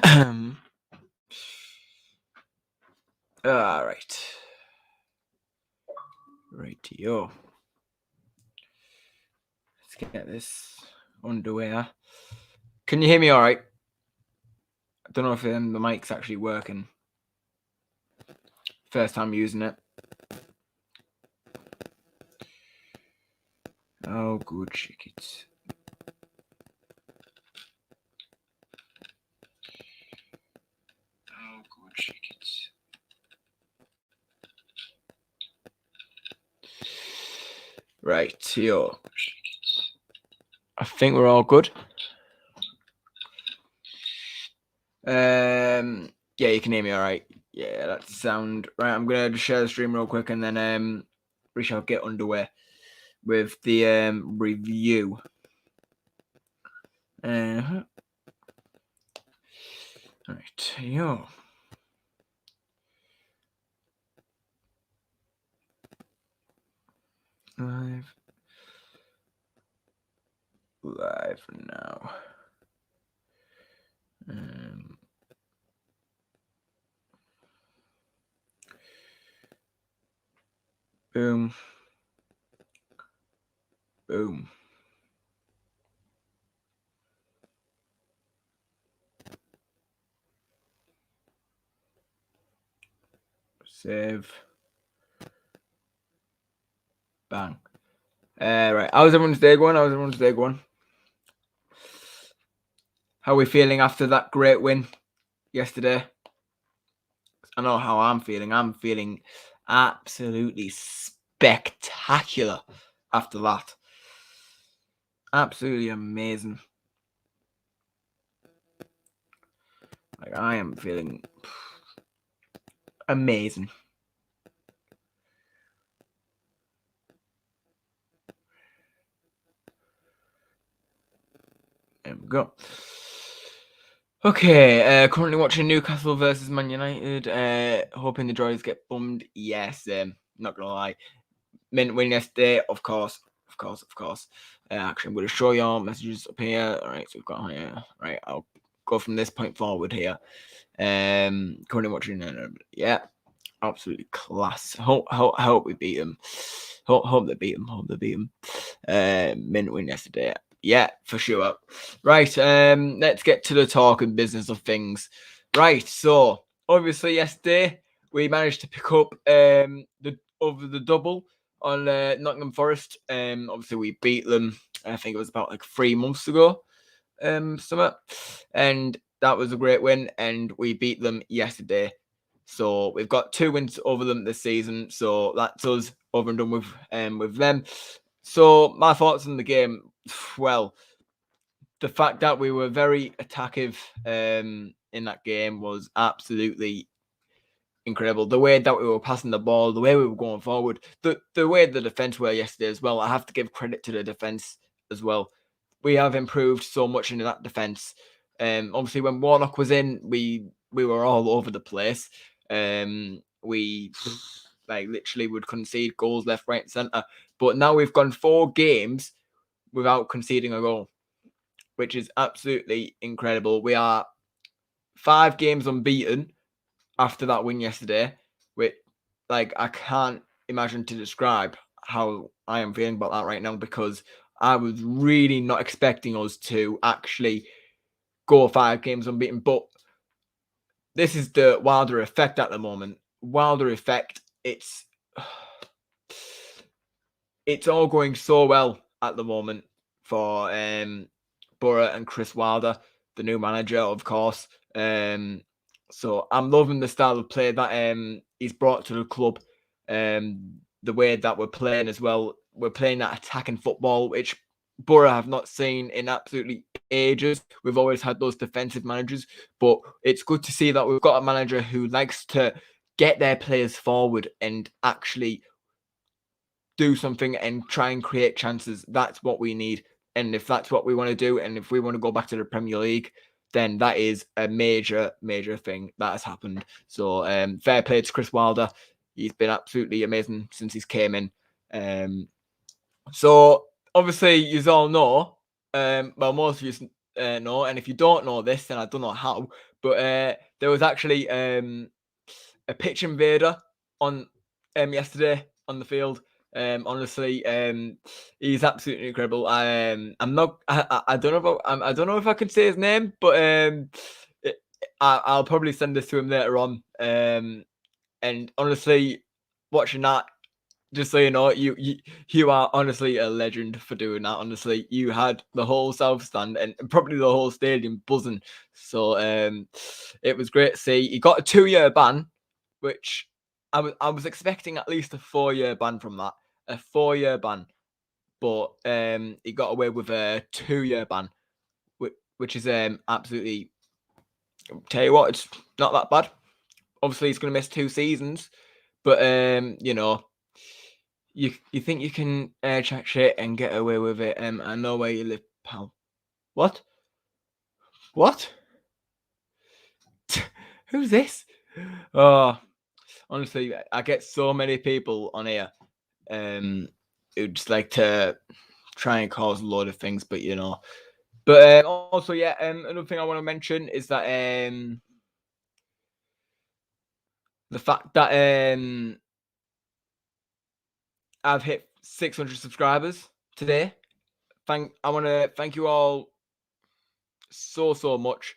All right. Rightio. Let's get this underway. Can you hear me all right? I don't know if the mic's actually working. First time using it. Oh, good chickens. Oh, good chickens. Right, yo. I think we're all good. Yeah, you can hear me all right. Yeah, that sound right. I'm gonna just share the stream real quick, and then we shall get underway with the review. All right, yo. Live now. Boom. Boom. Save. Bang. Right. How's everyone's day going? How are we feeling after that great win yesterday? I know how I'm feeling. I'm feeling absolutely spectacular after that. Absolutely amazing. Like, I am feeling amazing. There we go. Okay, currently watching Newcastle versus Man United. Hoping the Joys get bummed. Yes, not gonna lie. Mint win yesterday, of course. Actually, I'm going to show your messages up here. All right, so we've got here. Right, I'll go from this point forward here. Currently watching. Yeah, absolutely class. Hope we beat them. Hope they beat them. Mint win yesterday. Yeah, for sure. Right, let's get to the talk and business of things. Right, so obviously yesterday we managed to pick up the double on Nottingham Forest. Obviously we beat them. I think it was about like 3 months ago, something, and that was a great win. And we beat them yesterday, so we've got 2 wins over them this season. So that's us over and done with them. So my thoughts on the game. Well, the fact that we were very attackive in that game was absolutely incredible. The way that we were passing the ball, the way we were going forward, the way the defense were yesterday as well. I have to give credit to the defense as well. We have improved so much in that defense. Obviously, when Warnock was in, we were all over the place. We like literally would concede goals left, right, and center. But now we've gone 4 games without conceding a goal, which is absolutely incredible. We are 5 games unbeaten after that win yesterday, which, like, I can't imagine to describe how I am feeling about that right now, because I was really not expecting us to actually go 5 games unbeaten. But this is the Wilder effect at the moment. Wilder effect. It's all going so well at the moment for Borough and Chris Wilder, the new manager, of course. So I'm loving the style of play that he's brought to the club. The way that we're playing as well. We're playing that attacking football, which Borough have not seen in absolutely ages. We've always had those defensive managers, but it's good to see that we've got a manager who likes to get their players forward and actually do something and try and create chances. That's what we need. And if that's what we want to do, and if we want to go back to the Premier League, then that is a major thing that has happened. So fair play to Chris Wilder. He's been absolutely amazing since he's came in. So obviously you all know, well, most of you know, and if you don't know this, then I don't know how, But there was actually a pitch invader on yesterday on the field. Honestly, he's absolutely incredible. I'm not. I don't know about. I don't know if I can say his name, but I'll probably send this to him later on. And honestly, watching that, just so you know, you are honestly a legend for doing that. Honestly, you had the whole South Stand and probably the whole stadium buzzing. So it was great to see. He got a 2-year ban, which I was expecting at least a 4-year ban from that. A 4-year ban, but he got away with a 2-year ban, which is absolutely. Tell you what, it's not that bad. Obviously, he's going to miss 2 seasons, but you know. You think you can chat shit and get away with it? I know where you live, pal. What? What? Who's this? Oh, honestly, I get so many people on here who just like to try and cause a load of things, but you know. But also, yeah, another thing I want to mention is that the fact that I've hit 600 subscribers today. I want to thank you all so much.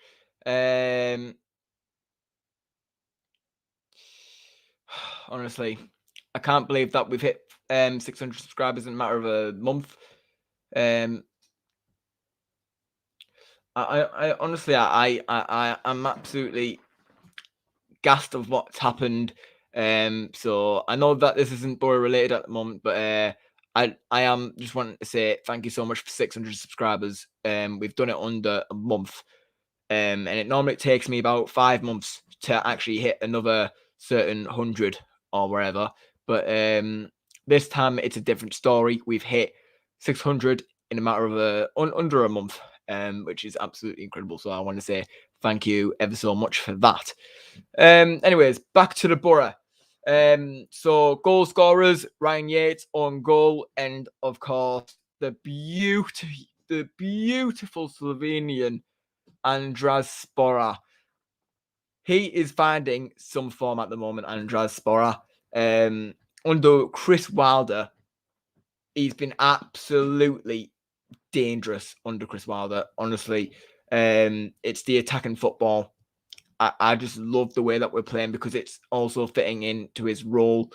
Honestly, I can't believe that we've hit 600 subscribers in a matter of a month. I honestly, I'm absolutely gassed of what's happened. So I know that this isn't Borough related at the moment, but I am just wanting to say thank you so much for 600 subscribers. We've done it under a month, and it normally takes me about 5 months to actually hit another certain 100 or wherever. But this time it's a different story. We've hit 600 in a matter of under a month, which is absolutely incredible. So I want to say thank you ever so much for that. Anyways, back to the Borough. So goal scorers, Ryan Yates on goal, and of course the beautiful Slovenian Andras Spora. He is finding some form at the moment, Andras Spora. Under Chris Wilder, he's been absolutely dangerous under Chris Wilder. Honestly, it's the attacking football. I just love the way that we're playing because it's also fitting into his role.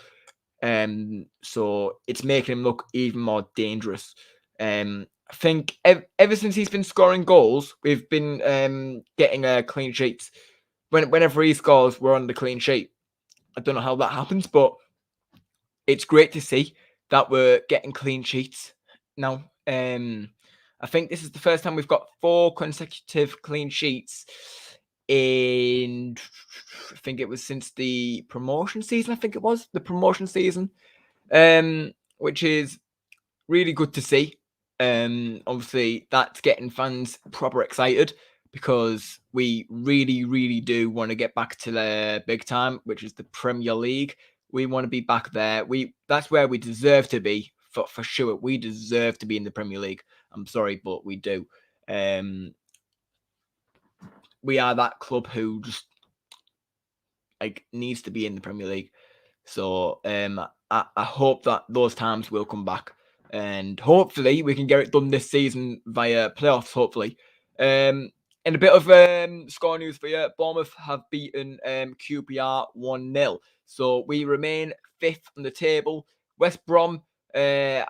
So it's making him look even more dangerous. I think ever since he's been scoring goals, we've been getting clean sheets. Whenever he scores, we're on the clean sheet. I don't know how that happens, but it's great to see that we're getting clean sheets now. I think this is the first time we've got 4 consecutive clean sheets in, I think it was since the promotion season. I think it was the promotion season, which is really good to see. Obviously, that's getting fans proper excited because we really do want to get back to the big time, which is the Premier League. We want to be back there. That's where we deserve to be for sure. We deserve to be in the Premier League. I'm sorry, but we do. We are that club who just needs to be in the Premier League. So I hope that those times will come back, and hopefully we can get it done this season via playoffs. Hopefully, and a bit of score news for you: Bournemouth have beaten QPR 1-0, so we remain 5th on the table. West Brom, they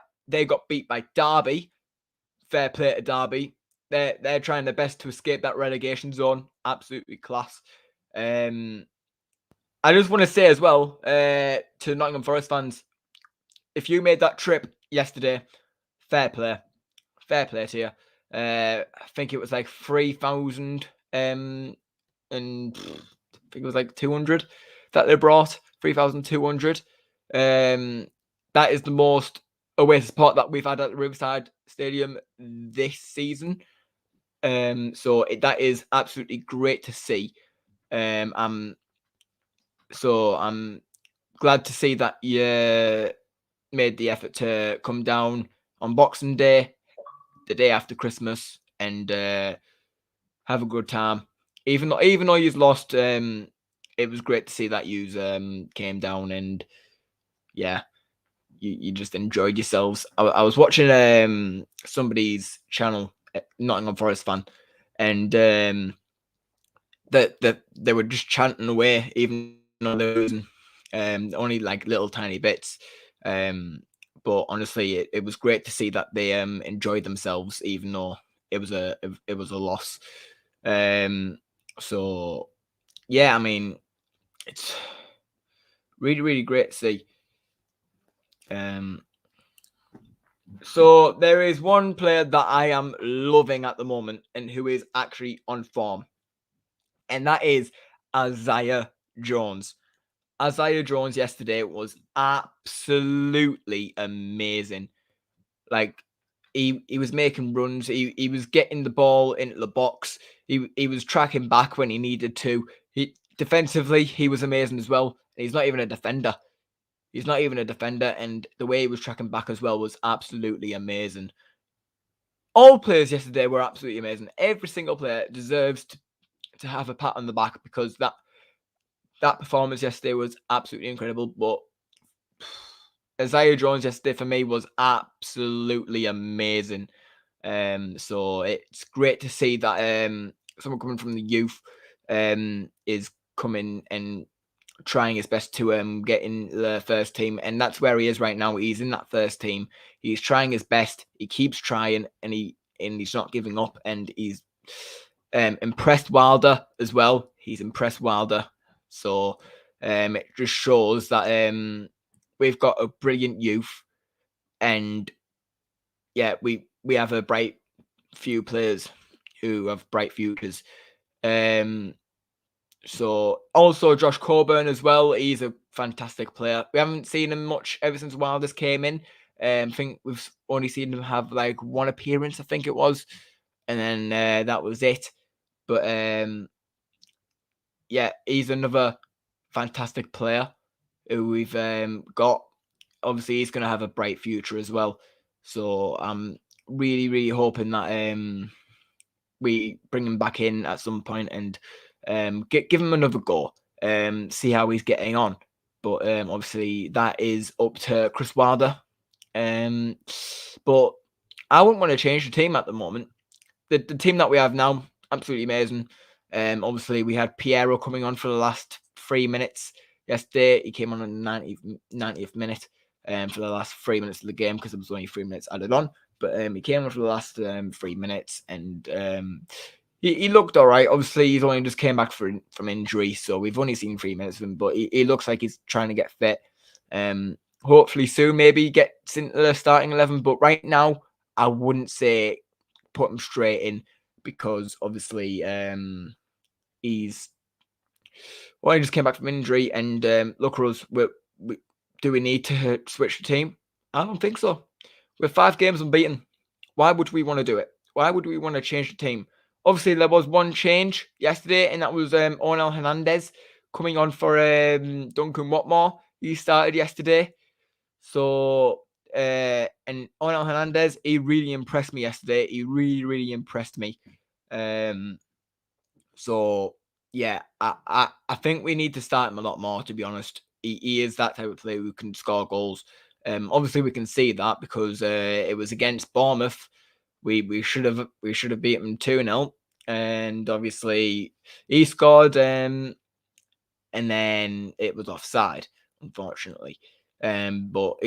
got beat by Derby. Fair play to Derby. They're trying their best to escape that relegation zone. Absolutely class. I just want to say as well to Nottingham Forest fans, if you made that trip yesterday, fair play to you. I think it was like 3,000, and I think it was like 200 that they brought. 3,200. That is the most away support that we've had at the Riverside Stadium this season. So that is absolutely great to see. I'm glad to see that you made the effort to come down on Boxing Day, the day after Christmas, and have a good time. Even though you've lost, it was great to see that you came down and yeah, you just enjoyed yourselves. I was watching somebody's channel, Nottingham Forest fan, and that they were just chanting away, even though they were losing, only like little tiny bits. But honestly, it was great to see that they enjoyed themselves, even though it was a loss. Um, so yeah, I mean, it's really really great to see. Um, so there is one player that I am loving at the moment, and who is actually on form, and that is Isaiah Jones. Isaiah Jones yesterday was absolutely amazing. Like he was making runs. He was getting the ball into the box. He was tracking back when he needed to. He defensively he was amazing as well. He's not even a defender. He's not even a defender, and the way he was tracking back as well was absolutely amazing. All players yesterday were absolutely amazing. Every single player deserves to have a pat on the back because that performance yesterday was absolutely incredible. But Isaiah Jones yesterday for me was absolutely amazing. So it's great to see that someone coming from the youth is coming and trying his best to get in the first team, and that's where he is right now. He's in that first team. He's trying his best. He keeps trying, and he's not giving up. And he's impressed Wilder as well. He's impressed Wilder. So it just shows that we've got a brilliant youth, and yeah, we have a bright few players who have bright futures. So also Josh Corbin as well. He's a fantastic player. We haven't seen him much ever since Wilders came in. I think we've only seen him have like one appearance, I think it was, and then that was it. But yeah, he's another fantastic player who we've got. Obviously, he's going to have a bright future as well. So I'm really, really hoping that we bring him back in at some point and give him another go. See how he's getting on. But obviously, that is up to Chris Wilder. But I wouldn't want to change the team at the moment. The team that we have now, absolutely amazing. Obviously, we had Piero coming on for the last 3 minutes yesterday. He came on the 90th minute for the last 3 minutes of the game because there was only 3 minutes added on. But he came on for the last 3 minutes and he looked all right. Obviously, he's only just came back from injury, so we've only seen 3 minutes of him, but he looks like he's trying to get fit. Hopefully soon, maybe he gets into the starting 11. But right now, I wouldn't say put him straight in because obviously he just came back from injury, and look at us. Do we need to switch the team? I don't think so. We're 5 games unbeaten. Why would we want to do it? Why would we want to change the team? Obviously, there was one change yesterday, and that was Onel Hernandez coming on for Duncan Watmore. He started yesterday. So, and Onel Hernandez, he really impressed me yesterday. He really, really impressed me. So, yeah, I think we need to start him a lot more, to be honest. He is that type of player who can score goals. Obviously, we can see that because it was against Bournemouth. We should have beaten them 2-0, and obviously he scored, and then it was offside, unfortunately. But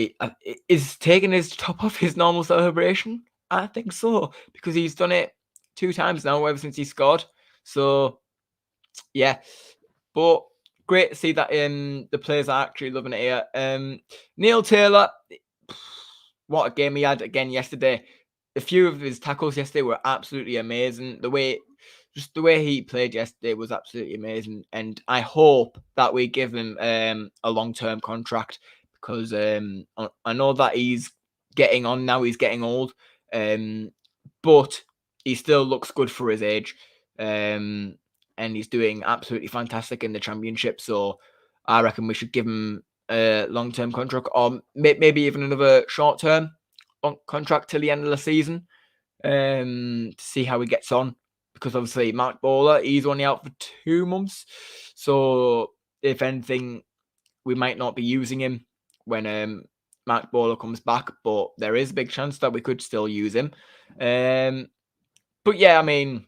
is taking his top off his normal celebration? I think so because he's done it 2 times now ever since he scored. So yeah, but great to see that the players are actually loving it here. Neil Taylor, what a game he had again yesterday. A few of his tackles yesterday were absolutely amazing. The way he played yesterday was absolutely amazing. And I hope that we give him a long-term contract because I know that he's getting on now. He's getting old, but he still looks good for his age. And he's doing absolutely fantastic in the championship. So I reckon we should give him a long-term contract or maybe even another short-term contract till the end of the season to see how he gets on. because obviously Mark Bowler, he's only out for 2 months. So if anything, we might not be using him when Mark Bowler comes back, but there is a big chance that we could still use him. But yeah, I mean,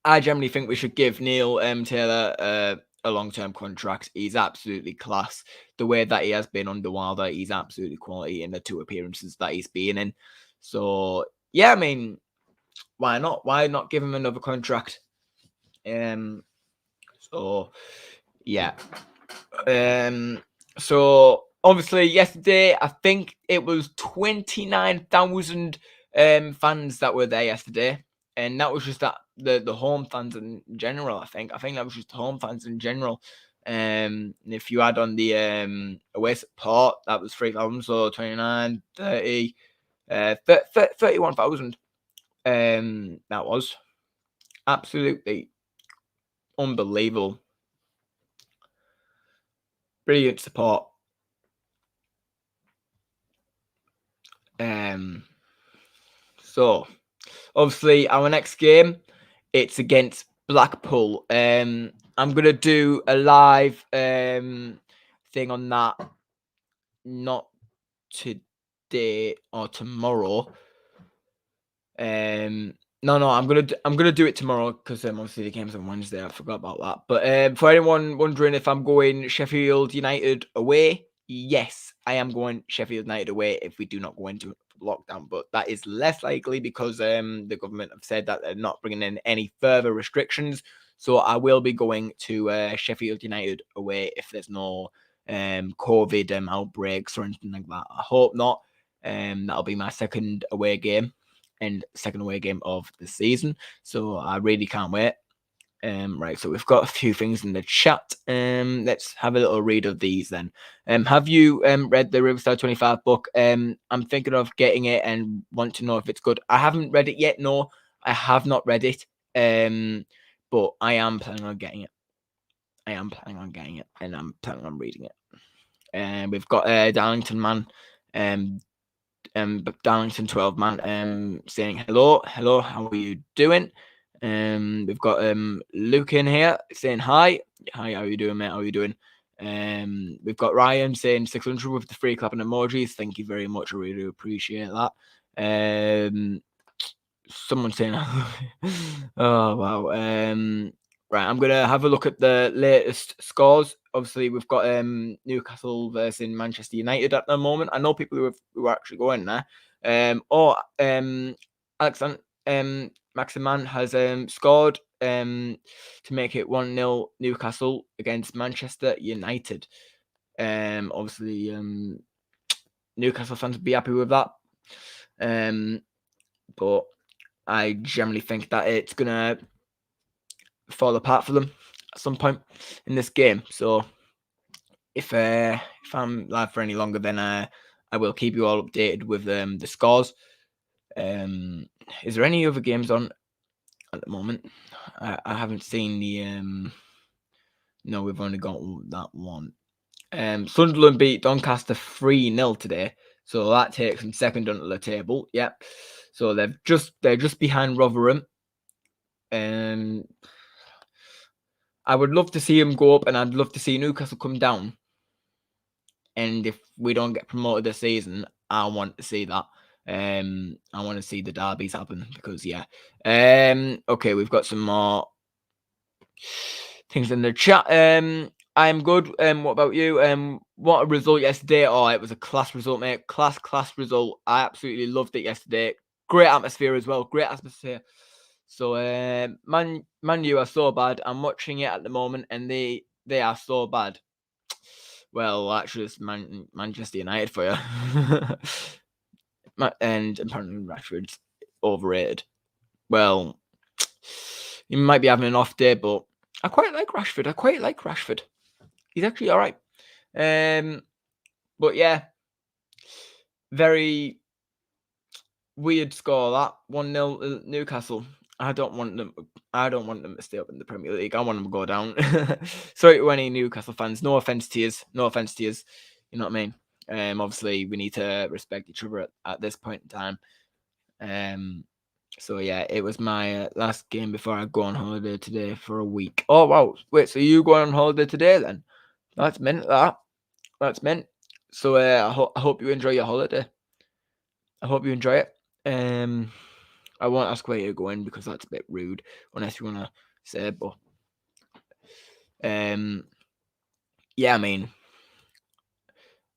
I generally think we should give Neil Taylor a long-term contract. He's absolutely class. The way that he has been under Wilder, he's absolutely quality in the 2 appearances that he's been in. So yeah, I mean, why not? Why not give him another contract? So yeah. So obviously yesterday, I think it was 29,000 fans that were there yesterday, and that was just that the home fans in general. I think that was just home fans in general. And if you add on the away support, that was 3,000, so 29, 30, 31,000. That was absolutely unbelievable. Brilliant support. So obviously our next game, it's against Blackpool. I'm gonna do a live thing on that, not today or tomorrow. No, I'm gonna do it tomorrow because obviously the game's on Wednesday. I forgot about that. But for anyone wondering if I'm going Sheffield United away, yes, I am going Sheffield United away if we do not go into lockdown. But that is less likely because the government have said that they're not bringing in any further restrictions. So I will be going to Sheffield United away if there's no COVID outbreaks or anything like that. I hope not. That'll be my second away game and second away game of the season. So I really can't wait. Right, so we've got a few things in the chat. Let's have a little read of these then. Have you read the Riverside 25 book? I'm thinking of getting it and want to know if it's good. I haven't read it yet. No, I have not read it. But I am planning on getting it. And I'm planning on reading it. And we've got Darlington Man, Darlington 12 Man, saying hello, how are you doing? We've got Luke in here saying hi, how are you doing, mate? How are you doing? We've got Ryan saying 600 with the free clapping emojis. Thank you very much. I really do appreciate that. Someone saying, oh wow. Right, I'm gonna have a look at the latest scores. Obviously, we've got Newcastle versus Manchester United at the moment. I know people who are actually going there. Alexander Maximan has scored to make it 1-0 Newcastle against Manchester United. Obviously, Newcastle fans would be happy with that. But I generally think that it's gonna fall apart for them at some point in this game. So if I'm live for any longer, then I will keep you all updated with the scores. Is there any other games on at the moment? I haven't seen the no, we've only got that one. Sunderland beat Doncaster 3-0 today, so that takes them second under the table. Yep. So they're just behind Rotherham. I would love to see them go up, and I'd love to see Newcastle come down. And if we don't get promoted this season, I want to see that. I want to see the derbies happen because yeah. Okay, we've got some more things in the chat. I'm good. What about you? What a result yesterday. Oh, it was a class result, mate. Class result. I absolutely loved it yesterday. Great atmosphere as well. Great atmosphere. So Man U are so bad. I'm watching it at the moment and they are so bad. Well, actually it's Manchester United for you. And apparently Rashford's overrated. Well, he might be having an off day, but I quite like Rashford. He's actually all right. But yeah, very weird score that 1-0 Newcastle. I don't want them to stay up in the Premier League. I want them to go down. Sorry to any Newcastle fans. No offense to you. You know what I mean? Obviously we need to respect each other at this point in time. So yeah, it was my last game before I go on holiday today for a week. Oh wow! Wait, so you going on holiday today then? That's mint. That's mint. So I hope you enjoy your holiday. I hope you enjoy it. I won't ask where you're going because that's a bit rude, unless you wanna say. But yeah, I mean,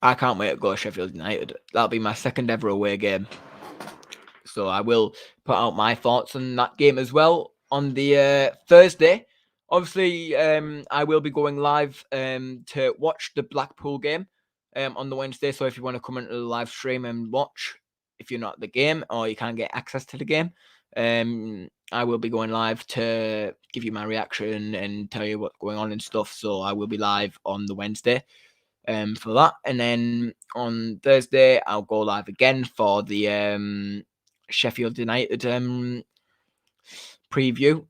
I can't wait to go to Sheffield United. That'll be my second ever away game. So I will put out my thoughts on that game as well on the Thursday. Obviously, I will be going live to watch the Blackpool game on the Wednesday. So if you want to come into the live stream and watch, if you're not at the game or you can't get access to the game, I will be going live to give you my reaction and tell you what's going on and stuff. So I will be live on the Wednesday for that. And then on Thursday, I'll go live again for the Sheffield United preview.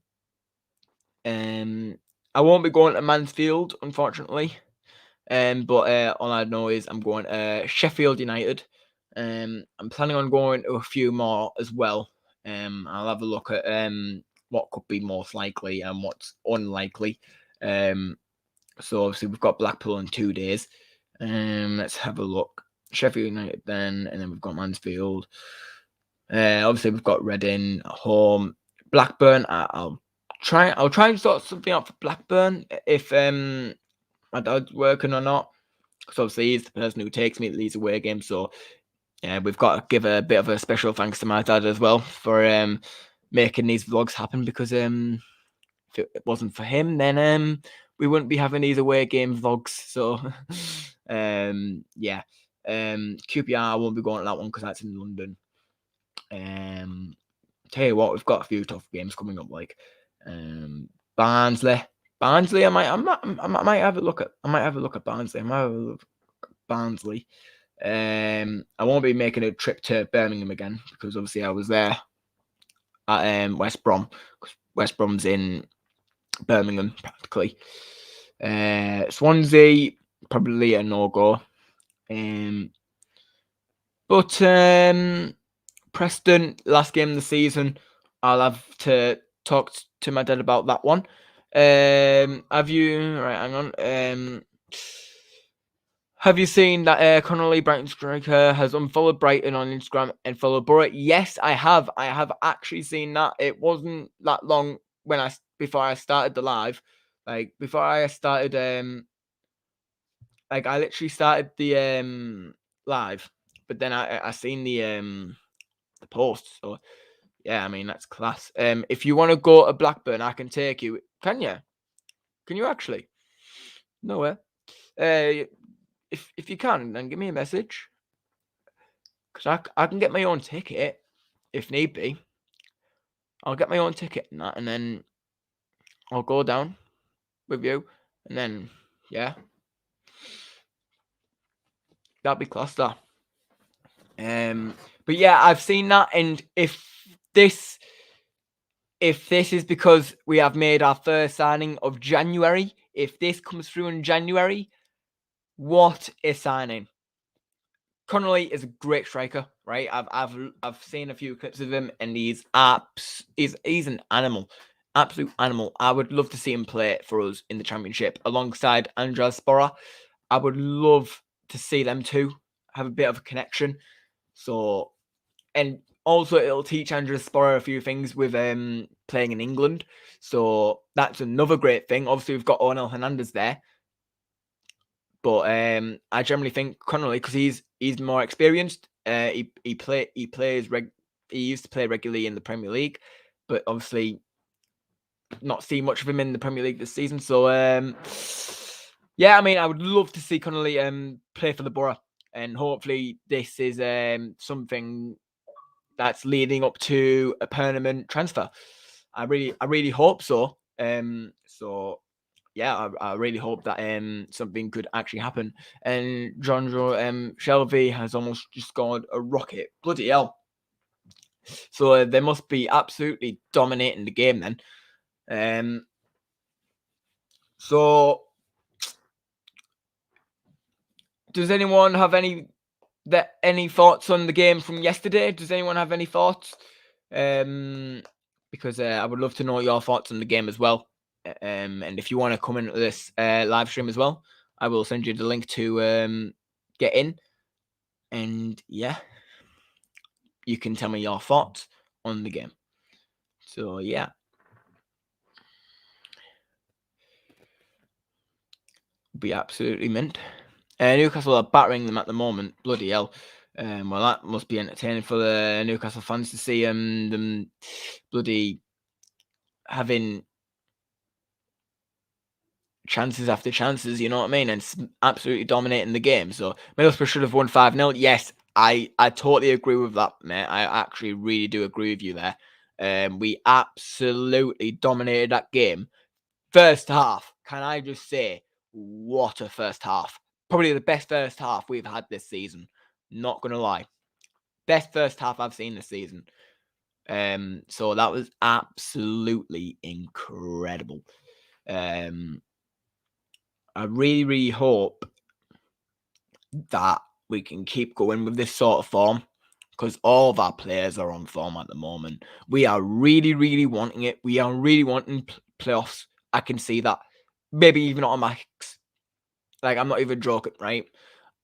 I won't be going to Mansfield, unfortunately. But all I know is I'm going to Sheffield United. I'm planning on going to a few more as well. I'll have a look at what could be most likely and what's unlikely. So obviously we've got Blackpool in 2 days. Let's have a look. Sheffield United then, and then we've got Mansfield. Obviously we've got Reading at home. Blackburn. I'll try and sort something out for Blackburn if my dad's working or not. Because obviously he's the person who takes me to these away games. So yeah, we've got to give a bit of a special thanks to my dad as well for making these vlogs happen. Because if it wasn't for him, then we wouldn't be having these away game vlogs. So yeah, QPR I won't be going to that one because that's in London. Tell you what, we've got a few tough games coming up, like Barnsley. I might have a look at. Barnsley. I might have a look at Barnsley. I won't be making a trip to Birmingham again because obviously I was there at West Brom. West Brom's in Birmingham practically. Swansea probably a no-go. But Preston, last game of the season, I'll have to talk to my dad about that one. Have you hang on. Have you seen that Connolly, Brighton striker, has unfollowed Brighton on Instagram and followed Borough? Yes, I have. I have actually seen that. It wasn't that long before I started the live. Like before I started I literally started the live, but then I seen the post. So yeah, I mean that's class. If you want to go to Blackburn, I can take you. Can you? Can you actually? No way. If you can, then give me a message because I can get my own ticket if need be. I'll get my own ticket and that, and then I'll go down with you, and then yeah, that'd be class. That. But yeah, I've seen that, and if this is because we have made our first signing of January, if this comes through in January, what a signing! Connolly is a great striker, right? I've seen a few clips of him, and he's an animal, absolute animal. I would love to see him play for us in the Championship alongside Andrea Spora. I would love to see them two have a bit of a connection. So, and also it'll teach Andrea Spora a few things with playing in England. So that's another great thing. Obviously, we've got Onel Hernandez there. But I generally think Connolly, because he's more experienced. He used to play regularly in the Premier League, but obviously not seen much of him in the Premier League this season. So yeah, I mean, I would love to see Connolly play for the Borough, and hopefully this is something that's leading up to a permanent transfer. I really hope so. So yeah, I really hope that something could actually happen. And Jonjo Shelby has almost just scored a rocket. Bloody hell. So they must be absolutely dominating the game then. So does anyone have any thoughts on the game from yesterday? Does anyone have any thoughts? because I would love to know your thoughts on the game as well. And if you want to come into this live stream as well, I will send you the link to get in. And yeah, you can tell me your thoughts on the game. So yeah. Be absolutely mint. Newcastle are battering them at the moment. Bloody hell. Well, that must be entertaining for the Newcastle fans to see them bloody having chances after chances, you know what I mean? And absolutely dominating the game. So Middlesbrough should have won 5-0. Yes, I totally agree with that, mate. I actually really do agree with you there. We absolutely dominated that game. First half, can I just say, what a first half. Probably the best first half we've had this season. Not going to lie. Best first half I've seen this season. So that was absolutely incredible. I really, really hope that we can keep going with this sort of form, because all of our players are on form at the moment. We are really, really wanting it. We are really wanting playoffs. I can see that. Maybe even automatics. Like, I'm not even joking, right?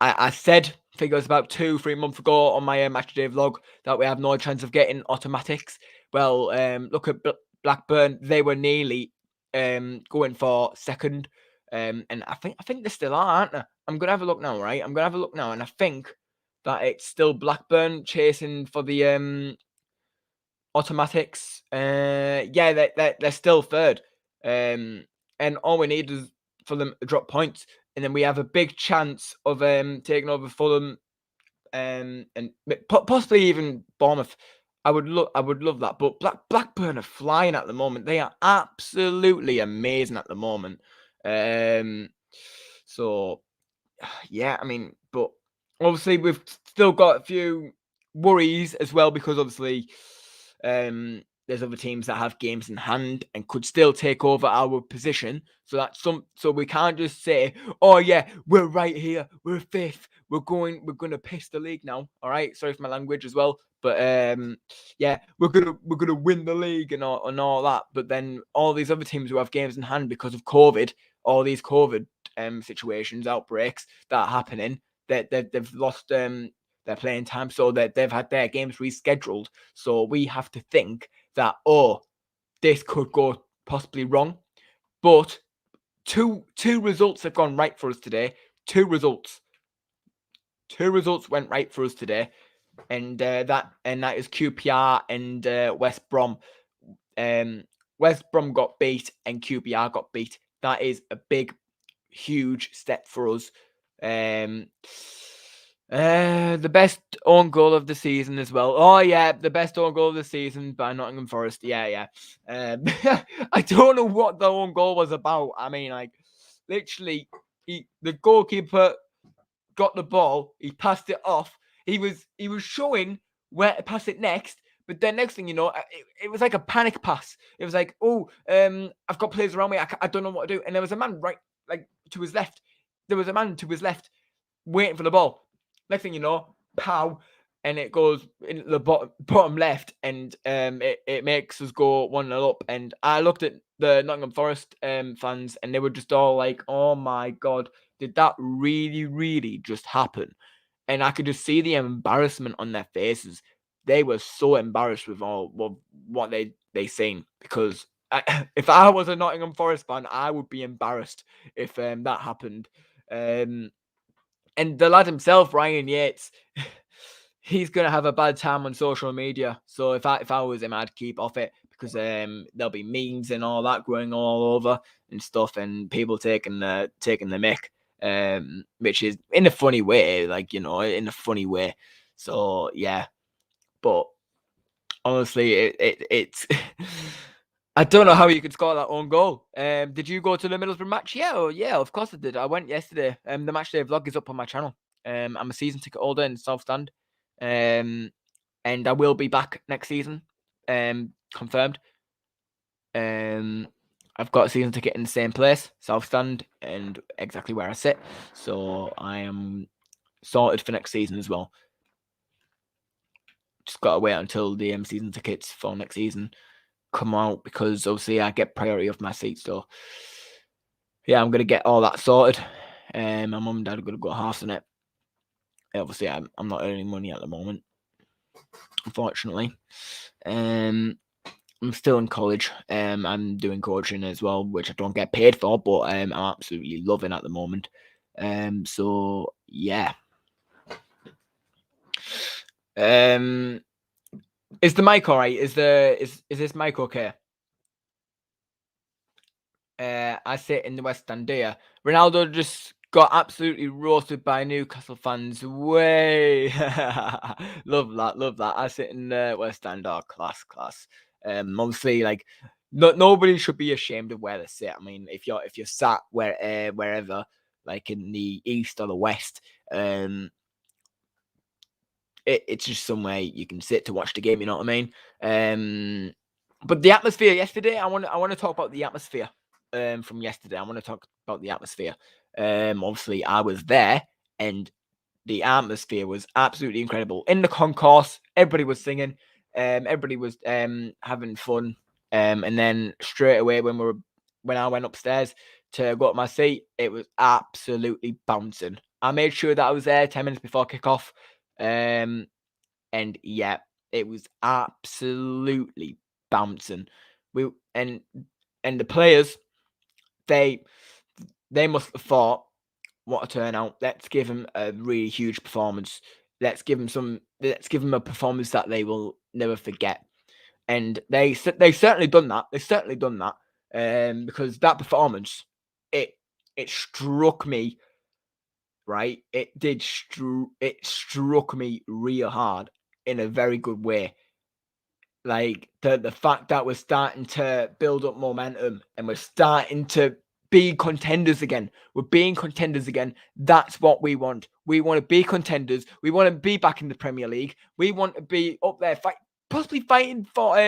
I said, I think it was about 2-3 months ago on my matchday vlog, that we have no chance of getting automatics. Well, look at Blackburn. They were nearly going for second. And I think they still are, aren't they? I'm gonna have a look now, right? I'm gonna have a look now, and I think that it's still Blackburn chasing for the automatics. Yeah, they're still third. And all we need is for them to drop points, and then we have a big chance of taking over Fulham, and possibly even Bournemouth. I would love that. But Blackburn are flying at the moment. They are absolutely amazing at the moment. So yeah, I mean, but obviously we've still got a few worries as well, because obviously there's other teams that have games in hand and could still take over our position. So we can't just say, oh yeah, we're right here, we're fifth, we're gonna piss the league now. All right, sorry for my language as well, but yeah, we're gonna win the league and all that. But then all these other teams who have games in hand because of COVID, all these COVID situations, outbreaks that are happening, they've lost their playing time, so that they've had their games rescheduled. So we have to think that, oh, this could go possibly wrong. But two results have gone right for us today. Two results went right for us today, and that is QPR and West Brom. West Brom got beat and QPR got beat. That is a big, huge step for us. The best own goal of the season as well. Oh yeah, the best own goal of the season by Nottingham Forest. Yeah. I don't know what the own goal was about. I mean, like, literally, the goalkeeper got the ball, he passed it off. He was showing where to pass it next, but then next thing you know, it was like a panic pass. It was like, oh, I've got players around me, I don't know what to do. And there was a man right, like, to his left. There was a man to his left waiting for the ball. Next thing you know, pow, and it goes in the bottom left, and it makes us go 1-0 up. And I looked at the Nottingham Forest fans, and they were just all like, "Oh my god, did that really, really just happen?" And I could just see the embarrassment on their faces. They were so embarrassed with all what they seen, because if I was a Nottingham Forest fan, I would be embarrassed if that happened. And the lad himself, Ryan Yates, he's gonna have a bad time on social media. So if I was him, I'd keep off it, because there'll be memes and all that going all over and stuff, and people taking the mick, which is in a funny way, like, you know, in a funny way. So yeah, but honestly, it's I don't know how you could score that own goal. Did you go to the Middlesbrough match? Yeah, of course I did. I went yesterday. The matchday vlog is up on my channel. I'm a season ticket holder in South Stand. And I will be back next season. Confirmed. I've got a season ticket in the same place, South Stand, and exactly where I sit. So I am sorted for next season as well. just got to wait until the season tickets for next season come out, because obviously I get priority of my seat. So yeah, I'm gonna get all that sorted. My mum and dad are gonna go halves on it. Obviously, I'm not earning money at the moment, unfortunately. I'm still in college. I'm doing coaching as well, which I don't get paid for, but I'm absolutely loving at the moment. So yeah. Is the mic alright? Is this mic okay? I sit in the West Stand here. Ronaldo just got absolutely roasted by Newcastle fans. Way, love that. I sit in the West Stand. Oh, class. Obviously, like, nobody should be ashamed of where they sit. I mean, if you're sat wherever, like in the east or the west, it's just somewhere you can sit to watch the game. You know what I mean? But the atmosphere yesterday, I want to talk about the atmosphere from yesterday. I want to talk about the atmosphere. Obviously, I was there, and the atmosphere was absolutely incredible. In the concourse, everybody was singing, everybody was having fun. And then straight away when I went upstairs to go to my seat, it was absolutely bouncing. I made sure that I was there 10 minutes before kickoff. And yeah, it was absolutely bouncing. And the players, they must have thought, what a turnout. Let's give them a really huge performance. Let's give them a performance that they will never forget. And they certainly done that. Because that performance, it struck me, right? It struck me real hard in a very good way. Like the fact that we're starting to build up momentum and we're starting to be contenders again. We're being contenders again. That's what we want. We want to be contenders. We want to be back in the Premier League. We want to be up there, possibly fighting for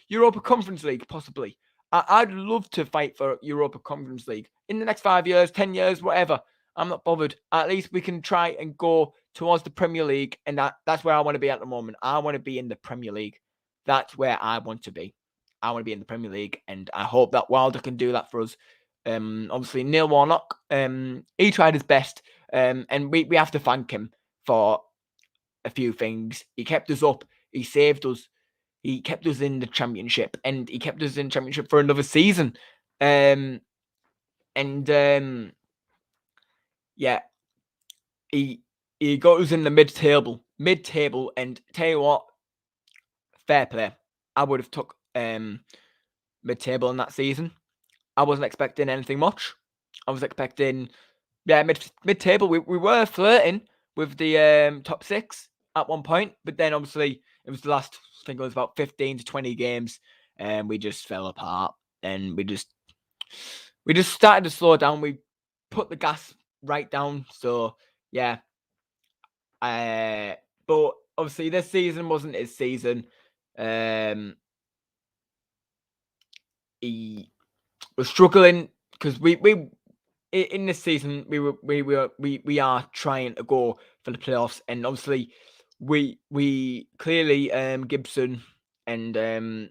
Europa Conference League, possibly. I'd love to fight for Europa Conference League in the next 5 years, 10 years, whatever. I'm not bothered. At least we can try and go towards the Premier League, and that's where I want to be at the moment. I want to be in the Premier League. That's where I want to be. I want to be in the Premier League, and I hope that Wilder can do that for us. Obviously, Neil Warnock, he tried his best, and we have to thank him for a few things. He kept us up. He saved us. He kept us in the Championship, and he kept us in Championship for another season. Yeah, he got us in the mid-table, and tell you what, fair play. I would have took mid-table in that season. I wasn't expecting anything much. I was expecting, mid-table. We were flirting with the top 6 at one point, but then obviously it was the last, I think it was about 15 to 20 games, and we just fell apart, and we just started to slow down. We put the gas right down. So yeah, but obviously this season wasn't his season. He was struggling because we in this season we are trying to go for the playoffs, and obviously we clearly Gibson and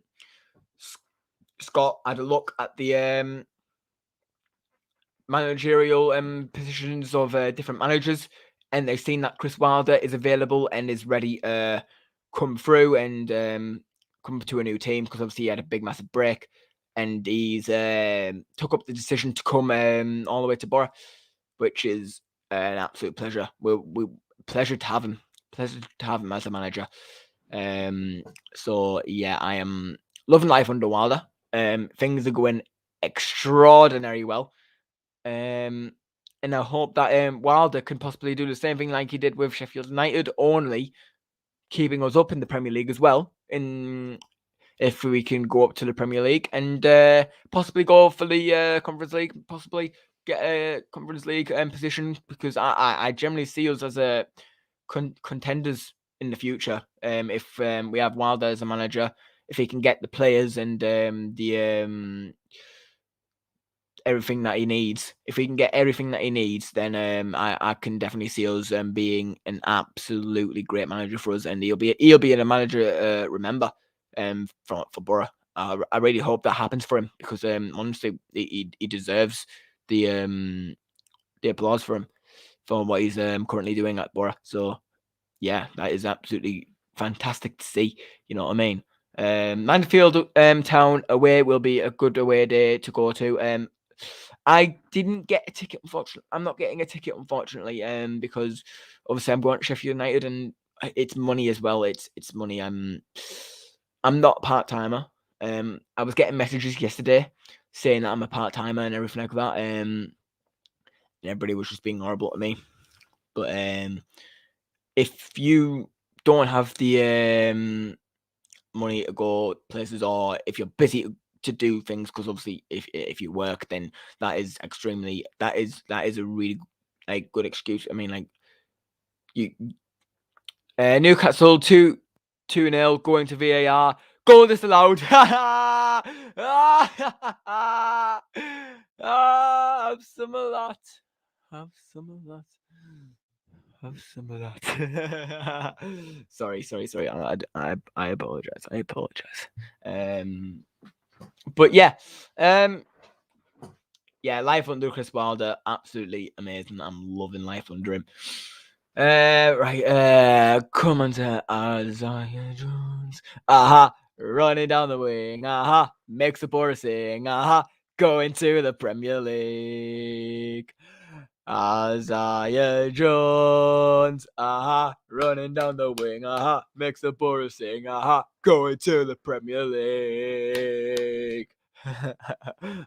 Scott had a look at the managerial positions of different managers, and they've seen that Chris Wilder is available and is ready to come through and come to a new team, because obviously he had a big massive break, and he's took up the decision to come all the way to Borough, which is an absolute pleasure. We pleasure to have him. Pleasure to have him as a manager. So yeah, I am loving life under Wilder. Things are going extraordinary well. And I hope that Wilder can possibly do the same thing like he did with Sheffield United, only keeping us up in the Premier League as well. If we can go up to the Premier League and possibly go for the Conference League, possibly get a Conference League position, because I generally see us as a contenders in the future. If we have Wilder as a manager, if he can get the players and the everything that he needs, if he can get everything that he needs, then I can definitely see us being an absolutely great manager for us, and he'll be a manager remember for Borough. I really hope that happens for him, because honestly, he deserves the applause for him for what he's currently doing at Borough. So yeah, that is absolutely fantastic to see. You know what I mean? Mansfield Town away will be a good away day to go to. I didn't get a ticket, unfortunately. I'm not getting a ticket, unfortunately, because obviously I'm going to Sheffield United, and it's money as well. It's money. I'm not a part timer. I was getting messages yesterday saying that I'm a part timer and everything like that. And everybody was just being horrible to me. But if you don't have the money to go places, or if you're busy to do things, because obviously if you work, then that is a really like good excuse. I mean, like, you Newcastle 2-0 going to VAR, goal disallowed. Have some of that. Have some of that. Have some of that. sorry. I apologize. But yeah, yeah, life under Chris Wilder, absolutely amazing. I'm loving life under him. Right, come on to Isaiah Jones. Running down the wing. Makes the Borough sing. Going to the Premier League. Isaiah Jones, running down the wing, makes the Borough sing, going to the Premier League.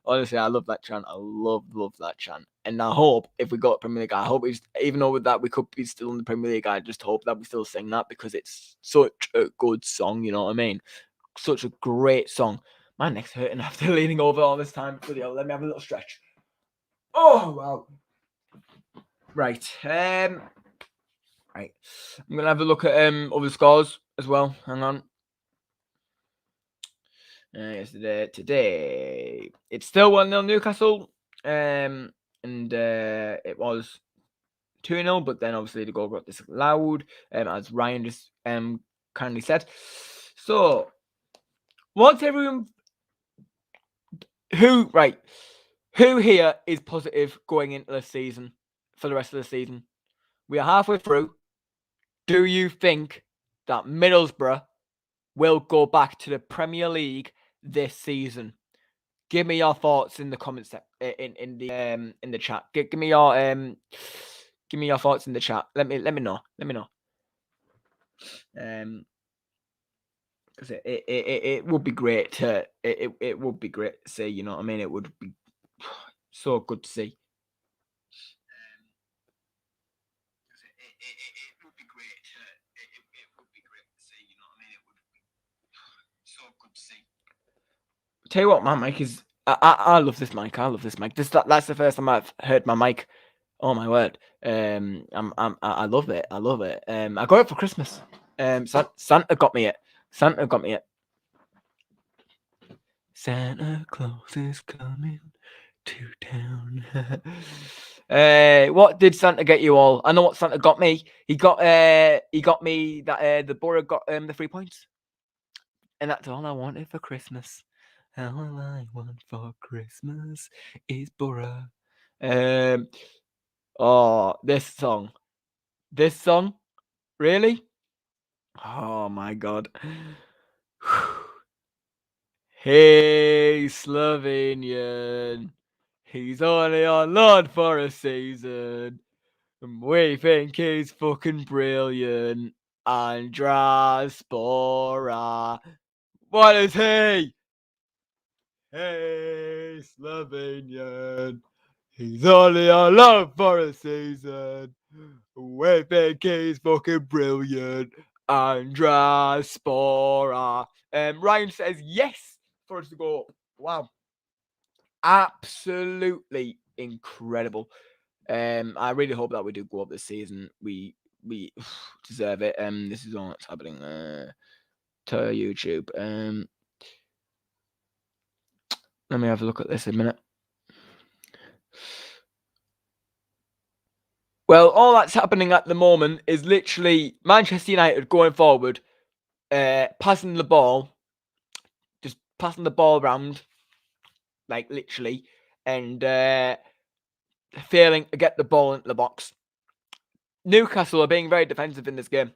Honestly, I love that chant. I love that chant. And I hope if we got Premier League, I hope even though with that we could be still in the Premier League, I just hope that we still sing that, because it's such a good song, you know what I mean? Such a great song. My neck's hurting after leaning over all this time. Let me have a little stretch. Oh, wow. Right. Right. I'm gonna have a look at other scores as well. Hang on. Today it's still 1-0 Newcastle. And it was 2-0, but then obviously the goal got disallowed, as Ryan just kindly said. So, what's everyone? Who here is positive going into the season for the rest of the season? We are halfway through. Do you think that Middlesbrough will go back to the Premier League this season? Give me your thoughts in the comments in the chat. Give me your thoughts in the chat. Let me know. Because it would be great to it would be great to see. You know what I mean? It would be so good to see. It would be great to see. You know what I mean? It would be so good to see. Tell you what, my mic is. I love this mic. That's the first time I've heard my mic. Oh my word. I love it. I got it for Christmas. Santa got me it. Santa Claus is coming to town. What did Santa get you all? I know what Santa got me. He got me that the Borough got the 3 points. And that's all I wanted for Christmas. All I want for Christmas is Borough. Oh, this song. Really? Oh my god. Hey, Slovenian. He's only on loan for a season. And we think he's fucking brilliant. Andraspora. What is he? Hey, Slovenian. He's only on loan for a season. We think he's fucking brilliant. Andraspora. Ryan says yes for us to go. Wow. Absolutely incredible. I really hope that we do go up this season. We deserve it. This is all that's happening to YouTube. Let me have a look at this in a minute. Well, all that's happening at the moment is literally Manchester United going forward, passing the ball, just passing the ball around, like literally, and failing to get the ball into the box. Newcastle are being very defensive in this game.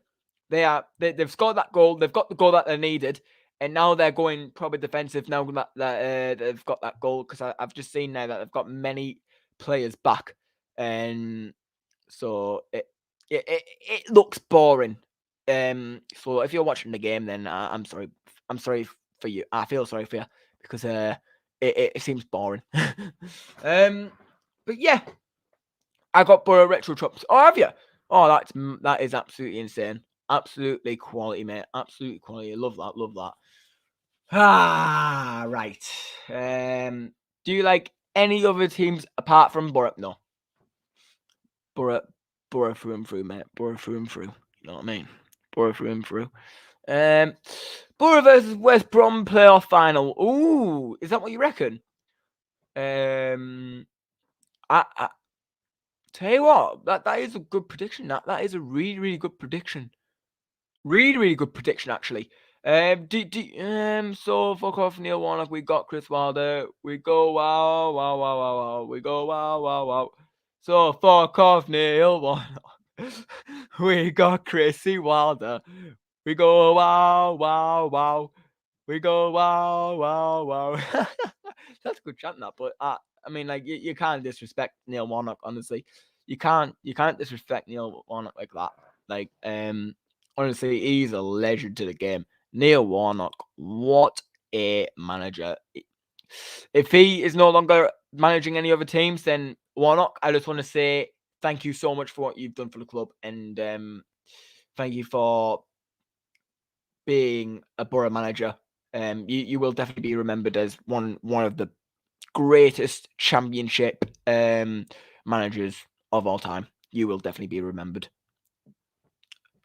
They've scored that goal. They've got the goal that they needed, and now they're going probably defensive now that they've got that goal, because I've just seen now that they've got many players back, and so it looks boring. So if you're watching the game, then I'm sorry. I'm sorry for you. I feel sorry for you because it seems boring. But yeah, I got Borough Retro Chops. Oh, have you? Oh, that is absolutely insane. Absolutely quality, mate. Absolutely quality. Love that. Love that. Ah, right. Do you like any other teams apart from Borough? No. Borough through and through, mate. Borough through and through. You know what I mean? Borough through and through. Borough versus West Brom playoff final. Ooh, is that what you reckon? I tell you what, that is a good prediction. That is a really, really good prediction. Really, really good prediction, actually. So fuck off Neil Warnock. We got Chris Wilder. We go wow, wow, wow, wow, wow. We go wow, wow, wow. So fuck off Neil Warnock. We got Chrissy Wilder. We go wow, wow, wow. We go wow, wow, wow. That's a good chant, that. But I mean, like you can't disrespect Neil Warnock. Honestly, you can't disrespect Neil Warnock like that. Like honestly, he's a legend to the game. Neil Warnock, what a manager! If he is no longer managing any other teams, then Warnock, I just want to say thank you so much for what you've done for the club, and thank you for being a Borough manager. You will definitely be remembered as one of the greatest Championship managers of all time. You will definitely be remembered.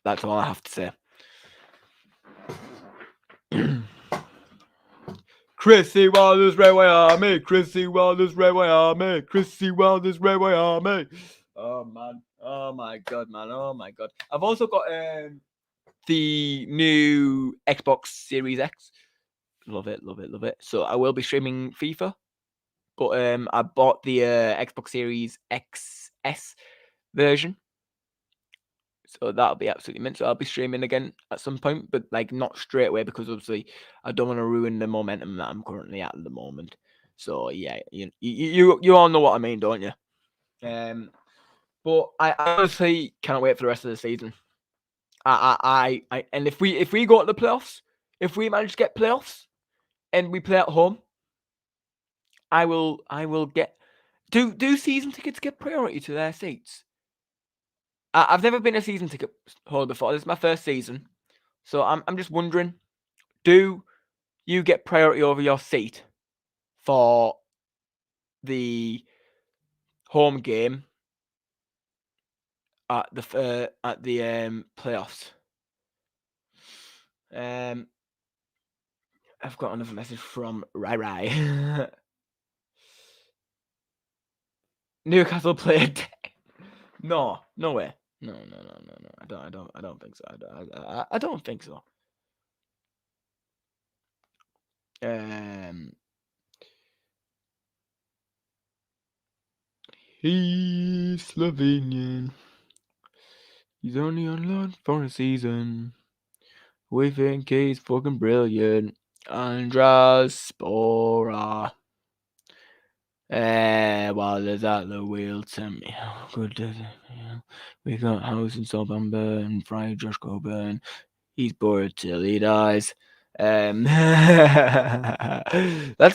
That's all I have to say. Chrissy Wilder's Railway Army, Chrissy Wilder's Railway Army, Chrissy Wilder's Railway Army. Oh man, oh my god, man, oh my god. I've also got the new Xbox Series X. Love it, love it, love it. So I will be streaming FIFA, but I bought the Xbox Series XS version. So that'll be absolutely mint. So I'll be streaming again at some point, but like not straight away, because obviously I don't want to ruin the momentum that I'm currently at the moment. So yeah, you all know what I mean, don't you? But I honestly can't wait for the rest of the season. I and if we go to the playoffs, if we manage to get playoffs and we play at home, I will get. Do season tickets get priority to their seats? I've never been a season ticket holder before. This is my first season, so I'm just wondering, do you get priority over your seat for the home game at the playoffs? I've got another message from Rai. Newcastle played. No way. No. I don't think so. I don't think so. He's Slovenian. He's only on loan for a season. We think he's fucking brilliant. Andras Spora. While there's at the wheel, tell me how good does it? We got House and Sobamba and Friar Josh Coburn. He's bored till he dies. That's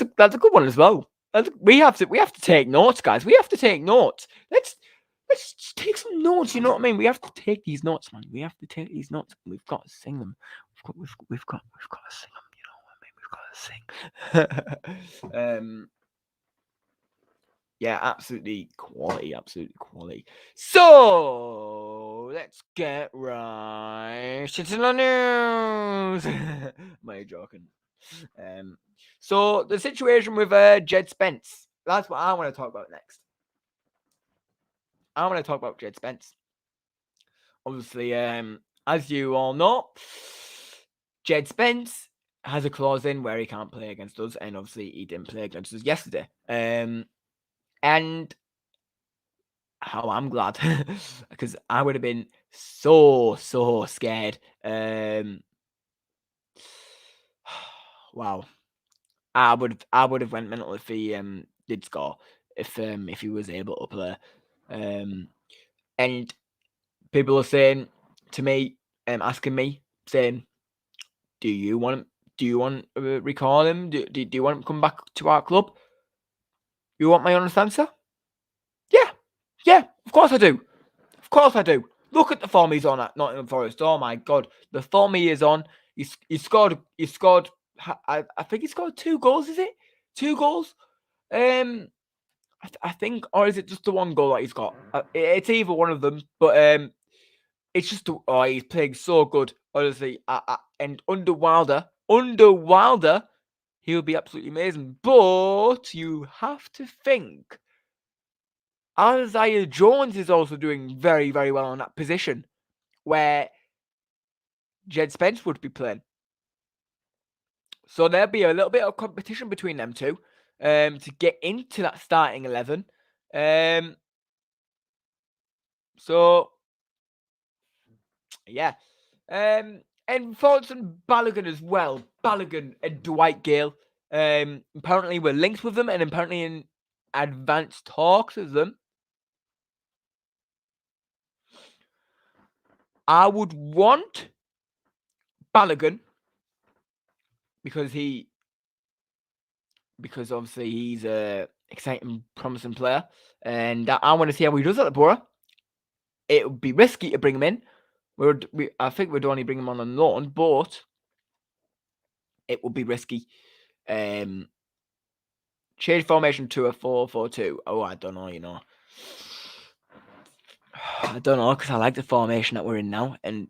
a good one as well. We have to take notes, guys. We have to take notes. Let's just take some notes. You know what I mean? We have to take these notes, man. We have to take these notes. We've got to sing them. We've got to sing them. You know what I mean? We've got to sing. Yeah, absolutely quality, So let's get right to the news. Am I joking? So the situation with Jed Spence. That's what I want to talk about next. I want to talk about Jed Spence. Obviously, as you all know, Jed Spence has a clause in where he can't play against us, and obviously he didn't play against us yesterday. And how I'm glad, because I would have been so scared. Wow, I would have went mental if he did score, if he was able to play. And people are saying to me, asking me, saying, "Do you want to recall him? Do you want him to come back to our club?" You want my honest answer? Yeah, of course I do. Of course I do. Look at the form he's on at Nottingham Forest. Oh my God, the form he is on. He scored. I think he scored 2 goals. Is it 2 goals? I think, or is it just the 1 goal that he's got? It's either one of them, but it's just he's playing so good. Honestly, and under Wilder, he would be absolutely amazing. But you have to think, Isaiah Jones is also doing very well in that position where Jed Spence would be playing. So there'll be a little bit of competition between them two to get into that starting 11. So yeah. And thoughts on Balogun as well. Balogun and Dwight Gale. Apparently we're linked with them, and apparently in advanced talks with them. I would want Balogun because obviously he's a exciting, promising player, and I want to see how he does at the Borough. It would be risky to bring him in. I think we'd only bring him on loan, but it would be risky. Change formation to a 4-4-2. Oh, I don't know, I don't know, because I like the formation that we're in now, and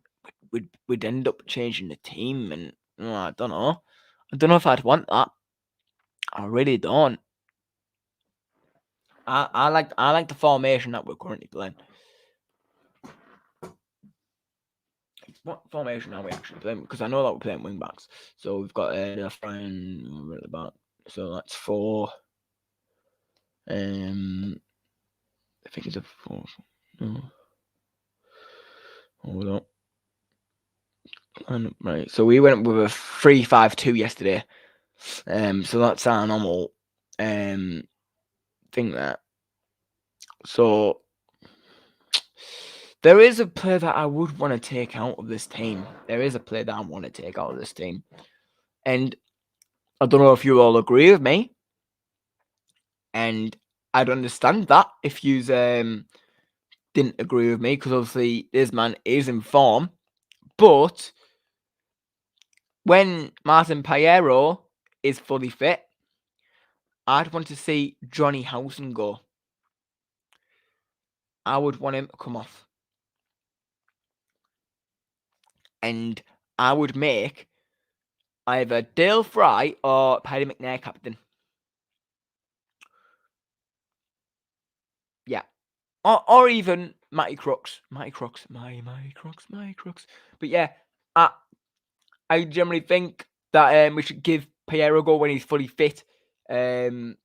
we'd end up changing the team, and I don't know. I don't know if I'd want that. I really don't. I like the formation that we're currently playing. What formation are we actually playing? Because I know that we're playing wing backs. So we've got Brian at the back. So that's 4. I think it's a 4. No. Hold on. Right. So we went with a 3-5-2 yesterday. So that's our normal thing there. So there is a player that I would want to take out of this team. And I don't know if you all agree with me. And I'd understand that if you didn't agree with me, because obviously this man is in form. But when Martin Paero is fully fit, I'd want to see Johnny Howson go. I would want him to come off. And I would make either Dale Fry or Paddy McNair captain. Yeah. Or even Matty Crooks. Matty Crooks. But yeah, I generally think that we should give Piero a go when he's fully fit. That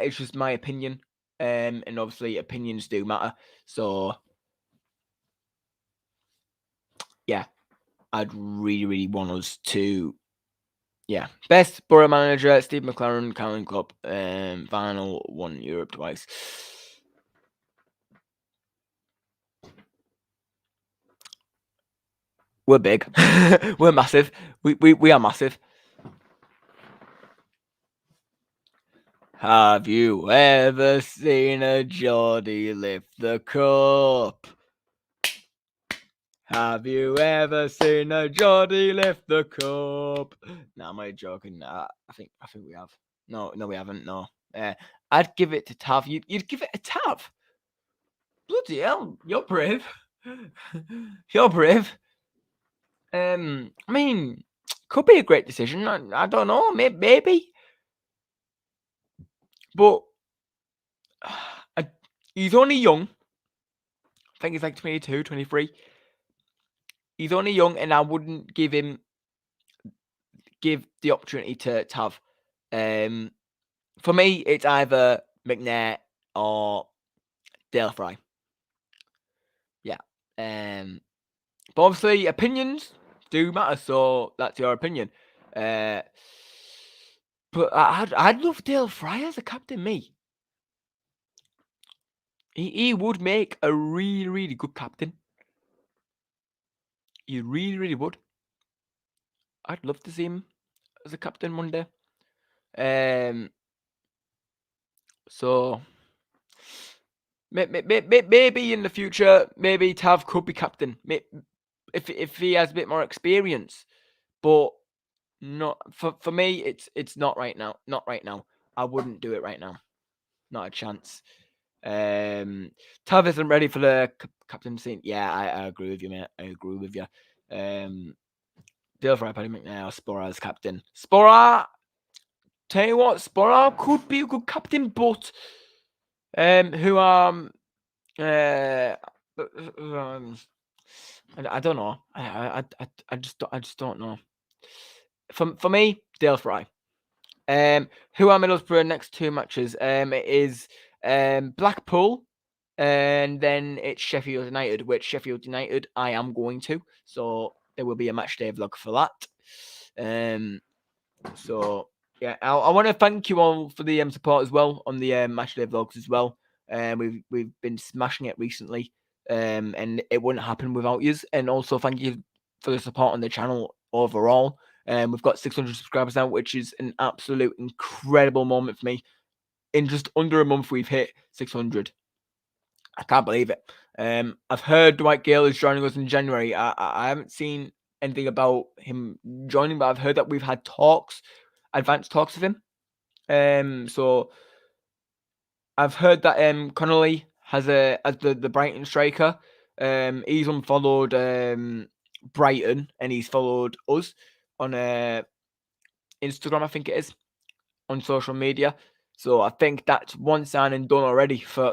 is just my opinion. And obviously opinions do matter. So yeah, I'd really want us to, best Borough manager, Steve McLaren, Calvin Club, final, won Europe twice. We're big. We're massive. We are massive. Have you ever seen a Geordie lift the cup? Have you ever seen a Geordie lift the cup? No, I'm only joking. I think we have. No, we haven't. No. I'd give it to Tav. You'd give it a Tav? Bloody hell, you're brave. You're brave. I mean, could be a great decision. I don't know. Maybe. But he's only young. I think he's like 22, 23. He's only young, and I wouldn't give the opportunity to have. For me, it's either McNair or Dale Fry. Yeah. But obviously, opinions do matter, so that's your opinion. But I'd love Dale Fry as a captain, me. He would make a really, really good captain. He really, really would. I'd love to see him as a captain one day. So maybe in the future, maybe Tav could be captain. If he has a bit more experience, but not for me. It's not right now. Not right now. I wouldn't do it right now. Not a chance. Tav isn't ready for the captaincy. Yeah, I agree with you, mate. I agree with you. Dale Fry, Paddy McNair, Spora as captain. Spora, tell you what, Spora could be a good captain, but who I don't know. I just don't know. For me, Dale Fry. Who are Middlesbrough next 2 matches? It is Blackpool, and then it's Sheffield United. Which Sheffield United I am going to, so there will be a match day vlog for that. So yeah, I want to thank you all for the support as well on the match day vlogs as well. We've been smashing it recently, and it wouldn't happen without you. And also thank you for the support on the channel overall. We've got 600 subscribers now, which is an absolute incredible moment for me. In just under a month, we've hit 600. I can't believe it. I've heard Dwight Gale is joining us in January. I haven't seen anything about him joining, but I've heard that we've had advanced talks with him. So I've heard that Connolly as the Brighton striker. He's unfollowed Brighton and he's followed us on Instagram, I think it is, on social media. So I think that's one signing done already for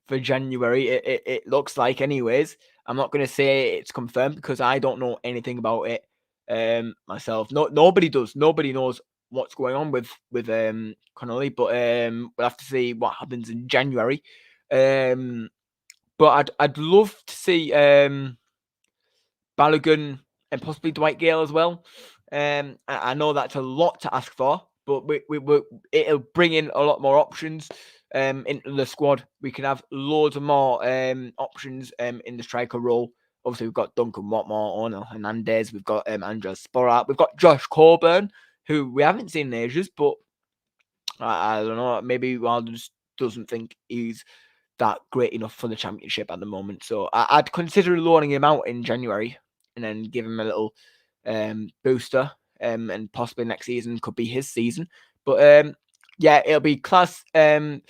January. It looks like, anyways. I'm not going to say it's confirmed because I don't know anything about it myself. Nobody does. Nobody knows what's going on with Connolly, but we'll have to see what happens in January. But I'd love to see Balogun and possibly Dwight Gale as well. I know that's a lot to ask for, but it'll bring in a lot more options into the squad. We can have loads of more options in the striker role. Obviously, we've got Duncan Watmore, Ono Hernandez, we've got Andres Sporat, we've got Josh Corbin, who we haven't seen in ages, but I don't know, maybe Wilder just doesn't think he's that great enough for the championship at the moment. So I'd consider loaning him out in January and then give him a little booster. And possibly next season could be his season. But yeah, it'll be class signings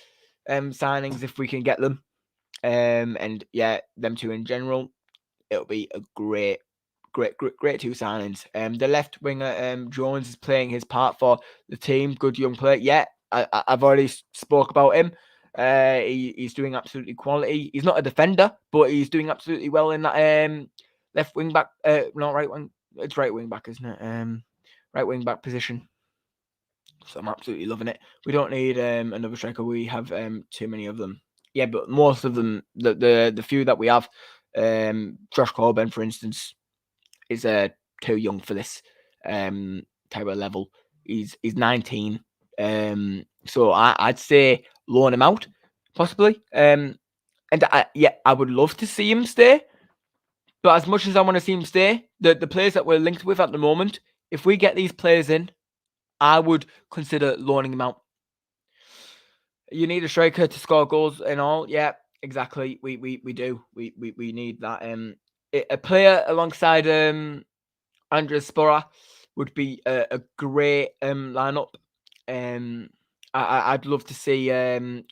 if we can get them. And yeah, them two in general, it'll be a great two signings. The left winger Jones is playing his part for the team. Good young player. Yeah, I've already spoke about him. He's doing absolutely quality. He's not a defender, but he's doing absolutely well in that left wing back. Not right wing. It's right wing back, isn't it? Right wing back position. So I'm absolutely loving it. We don't need another striker. We have too many of them. Yeah, but most of them, the few that we have, Josh Corbin, for instance, is too young for this type of level. He's 19. So I'd say loan him out, possibly. And I would love to see him stay. But as much as I want to see him stay, the players that we're linked with at the moment, if we get these players in, I would consider loaning him out. You need a striker to score goals and all. Yeah, exactly. We do. We need that. A player alongside Andres Spora would be a great lineup. I'd love to see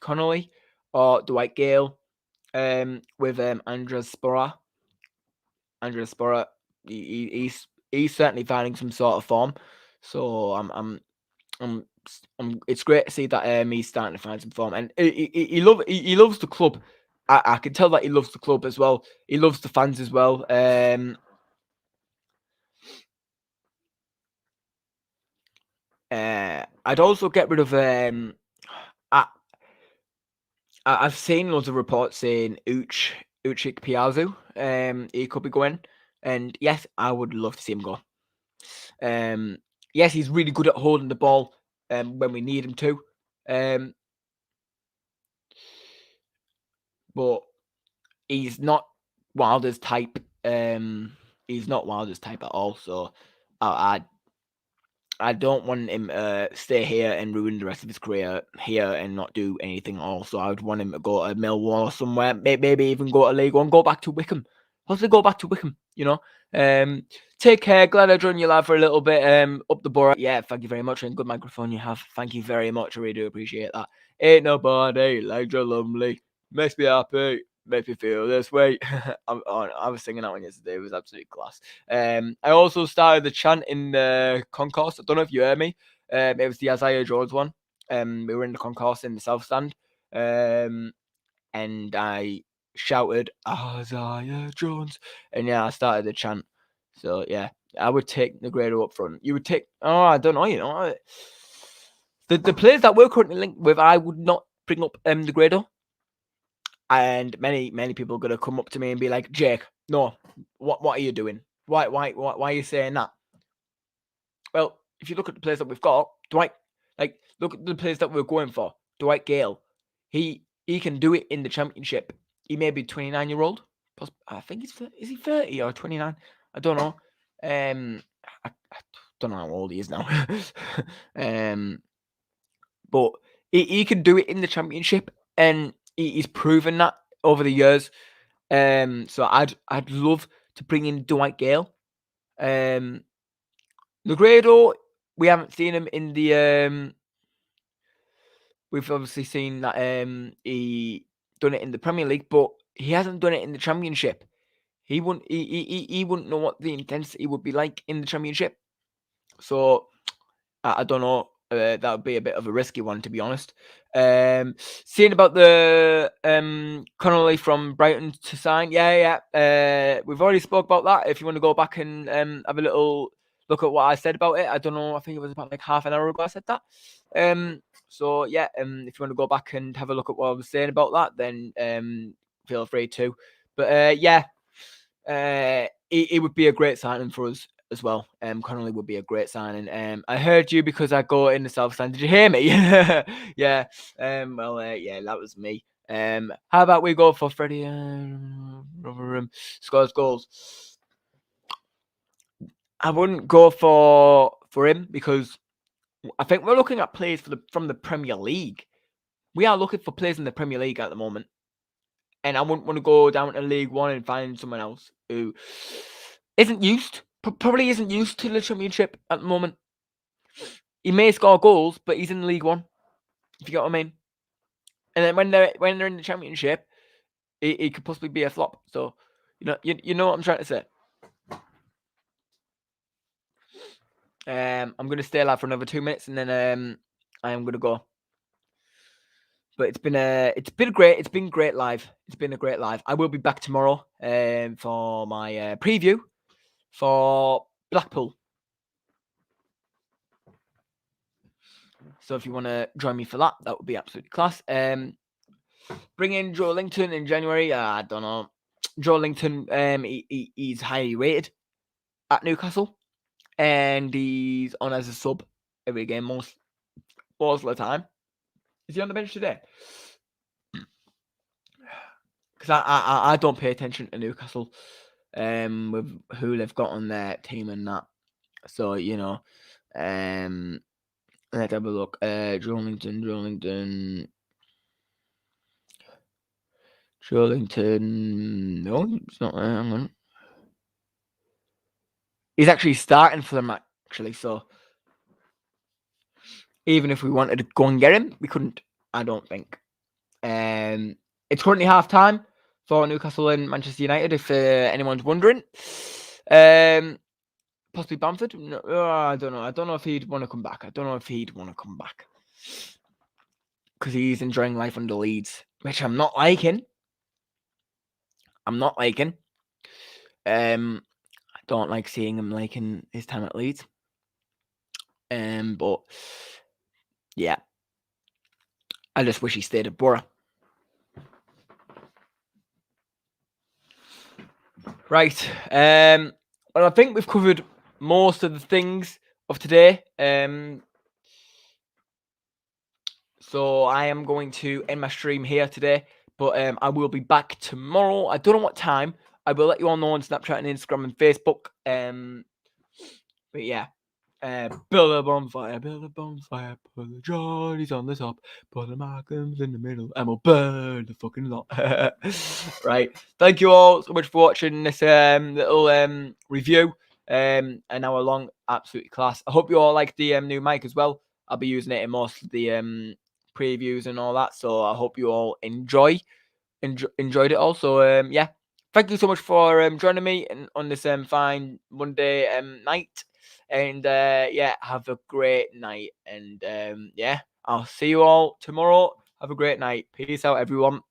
Connolly or Dwight Gale with Andres Spora. Andres Spora, he's certainly finding some sort of form. So it's great to see that he's starting to find some form, and he loves the club. I can tell that he loves the club as well. He loves the fans as well. I'd also get rid of I've seen loads of reports saying Uchik Piazzu, he could be going, and yes, I would love to see him go. Yes, he's really good at holding the ball when we need him to, but he's not Wilder's type. He's not Wilder's type at all. So I don't want him to stay here and ruin the rest of his career here and not do anything else. So I would want him to go to Millwall or somewhere, maybe even go to League One, go back to Wickham. Possibly go back to Wickham, you know. Take care. Glad I joined you live for a little bit. Up the borough. Yeah, thank you very much. And good microphone you have. Thank you very much. I really do appreciate that. Ain't nobody like your lovely. Makes me happy. Makes me feel this way. I was singing that one yesterday. It was absolutely class. I also started the chant in the concourse. I don't know if you heard me. It was the Isaiah Jones one. We were in the concourse in the south stand. And I shouted Isaiah Jones. And yeah, I started the chant. So yeah, I would take Negredo up front. You would take I don't know, you know. The players that we're currently linked with, I would not bring up Negredo. And many people are gonna come up to me and be like, Jake, no, what are you doing? Why are you saying that? Well, if you look at the players that we've got, look at the players that we're going for. Dwight Gale, he can do it in the Championship. He may be 29-year-old. I think is he 30 or 29? I don't know. I don't know how old he is now. But he can do it in the Championship, and he's proven that over the years. So I'd love to bring in Dwight Gale. Negredo, we haven't seen him in the. We've obviously seen that he done it in the Premier League, but he hasn't done it in the Championship. He wouldn't know what the intensity would be like in the Championship. So I don't know. That would be a bit of a risky one, to be honest. Seeing about the Connolly from Brighton to sign, yeah. We've already spoke about that. If you want to go back and have a little look at what I said about it, I don't know. I think it was about like half an hour ago I said that. So yeah, if you want to go back and have a look at what I was saying about that, then feel free to. But yeah, it would be a great signing for us as well. Connolly would be a great signing. I heard you because I go in the south stand. Did you hear me? Yeah. Yeah, that was me. How about we go for Freddie? Scores goals. I wouldn't go for him because I think we're looking at players from the Premier League. We are looking for players in the Premier League at the moment. And I wouldn't want to go down to League One and find someone else who probably isn't used to the Championship at the moment. He may score goals, but he's in League One, if you get what I mean. And then when they're in the Championship, he could possibly be a flop. So you know what I'm trying to say. I'm gonna stay alive for another 2 minutes, and then I am gonna go. But it's been great. It's been great live. It's been a great live. I will be back tomorrow for my preview for Blackpool. So if you want to join me for that, that would be absolutely class. Bring in Joe Linton in January. I don't know. Joe Linton, he's highly rated at Newcastle, and he's on as a sub every game most of the time. Is he on the bench today? Because I don't pay attention to Newcastle, with who they've got on their team and that. So let's have a look. Joelinton. No, it's not. Hang on. He's actually starting for them, actually. So even if we wanted to go and get him, we couldn't. I don't think. It's currently half time for Newcastle and Manchester United. If anyone's wondering, possibly Bamford. No, I don't know. I don't know if he'd want to come back. Because he's enjoying life under Leeds, which I'm not liking. I'm not liking. I don't like seeing him liking his time at Leeds. But yeah, I just wish he stayed at Borough. Right. Well, I think we've covered most of the things of today. So I am going to end my stream here today, but I will be back tomorrow. I don't know what time. I will let you all know on Snapchat and Instagram and Facebook. But yeah. Build a bonfire, put the Johnny's on the top, put the Markhams in the middle, and we'll burn the fucking lot. Right. Thank you all so much for watching this little review. An hour long, absolutely class. I hope you all like the new mic as well. I'll be using it in most of the previews and all that. So I hope you all enjoyed it all. So yeah. Thank you so much for joining me on this fine Monday night. And yeah, have a great night. And yeah, I'll see you all tomorrow. Have a great night. Peace out, everyone.